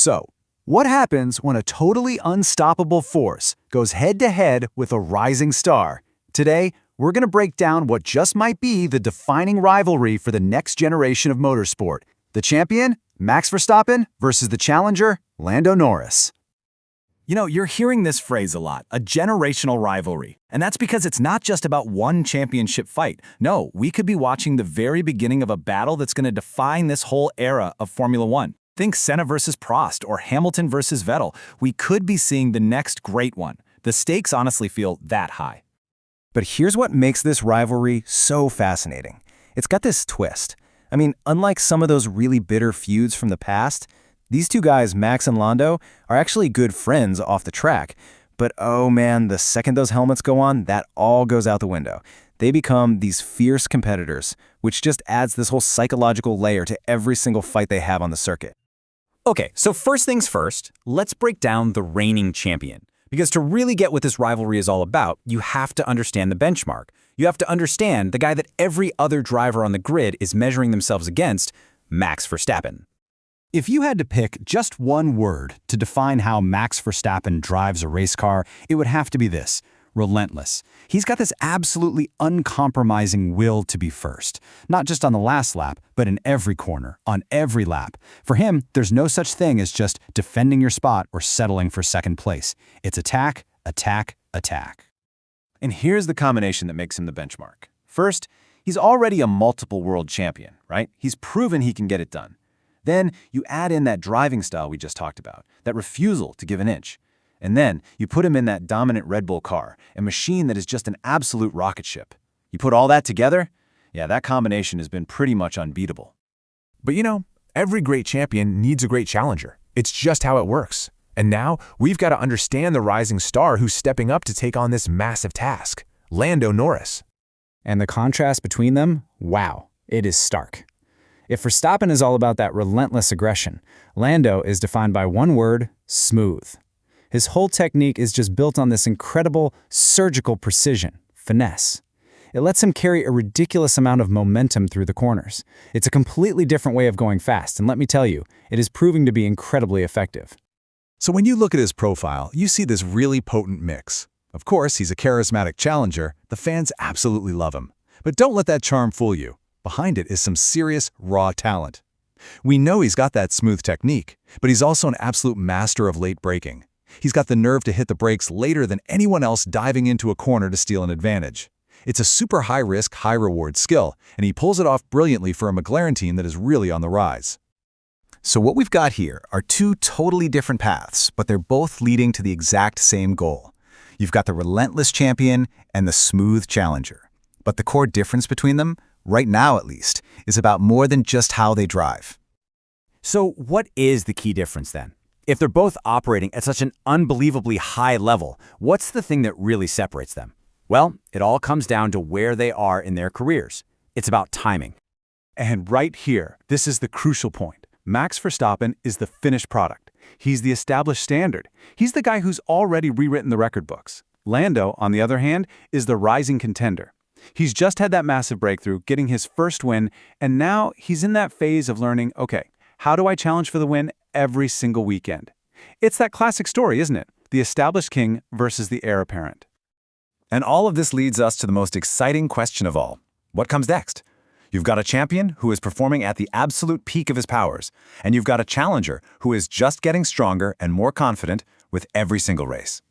So, what happens when a totally unstoppable force goes head-to-head with a rising star? Today, we're going to break down what just might be the defining rivalry for the next generation of motorsport. The champion, Max Verstappen, versus the challenger, Lando Norris. You know, you're hearing this phrase a lot, a generational rivalry. And that's because it's not just about one championship fight. No, we could be watching the very beginning of a battle that's going to define this whole era of Formula One. Think Senna versus Prost or Hamilton versus Vettel. We could be seeing the next great one. The stakes honestly feel that high. But here's what makes this rivalry so fascinating. It's got this twist. I mean, unlike some of those really bitter feuds from the past, these two guys, Max and Lando, are actually good friends off the track. But oh man, the second those helmets go on, that all goes out the window. They become these fierce competitors, which just adds this whole psychological layer to every single fight they have on the circuit. Okay, so first things first, let's break down the reigning champion. Because to really get what this rivalry is all about, you have to understand the benchmark. You have to understand the guy that every other driver on the grid is measuring themselves against, Max Verstappen. If you had to pick just one word to define how Max Verstappen drives a race car, it would have to be this: relentless. He's got this absolutely uncompromising will to be first, not just on the last lap, but in every corner, on every lap. For him, there's no such thing as just defending your spot or settling for second place. It's attack, attack, attack. And here's the combination that makes him the benchmark. First, he's already a multiple world champion, right? He's proven he can get it done. Then you add in that driving style we just talked about, that refusal to give an inch. And then you put him in that dominant Red Bull car, a machine that is just an absolute rocket ship. You put all that together, yeah, that combination has been pretty much unbeatable. But you know, every great champion needs a great challenger. It's just how it works. And now we've got to understand the rising star who's stepping up to take on this massive task, Lando Norris. And the contrast between them, wow, it is stark. If Verstappen is all about that relentless aggression, Lando is defined by one word: smooth. His whole technique is just built on this incredible surgical precision, finesse. It lets him carry a ridiculous amount of momentum through the corners. It's a completely different way of going fast, and let me tell you, it is proving to be incredibly effective. So when you look at his profile, you see this really potent mix. Of course, he's a charismatic challenger. The fans absolutely love him. But don't let that charm fool you. Behind it is some serious, raw talent. We know he's got that smooth technique, but he's also an absolute master of late braking. He's got the nerve to hit the brakes later than anyone else diving into a corner to steal an advantage. It's a super high-risk, high-reward skill, and he pulls it off brilliantly for a McLaren team that is really on the rise. So what we've got here are two totally different paths, but they're both leading to the exact same goal. You've got the relentless champion and the smooth challenger. But the core difference between them, right now at least, is about more than just how they drive. So what is the key difference then? If they're both operating at such an unbelievably high level, what's the thing that really separates them? Well, it all comes down to where they are in their careers. It's about timing. And right here, this is the crucial point. Max Verstappen is the finished product. He's the established standard. He's the guy who's already rewritten the record books. Lando, on the other hand, is the rising contender. He's just had that massive breakthrough, getting his first win, and now he's in that phase of learning, okay, how do I challenge for the win every single weekend? It's that classic story, isn't it? The established king versus the heir apparent. And all of this leads us to the most exciting question of all. What comes next? You've got a champion who is performing at the absolute peak of his powers, and you've got a challenger who is just getting stronger and more confident with every single race.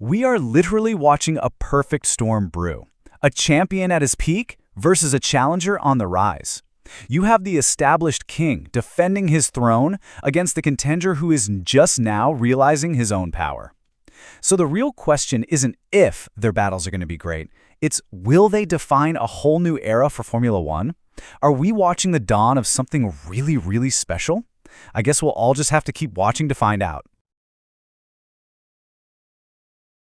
We are literally watching a perfect storm brew. A champion at his peak versus a challenger on the rise. You have the established king defending his throne against the contender who is just now realizing his own power. So the real question isn't if their battles are going to be great, it's will they define a whole new era for Formula One? Are we watching the dawn of something really, really special? I guess we'll all just have to keep watching to find out.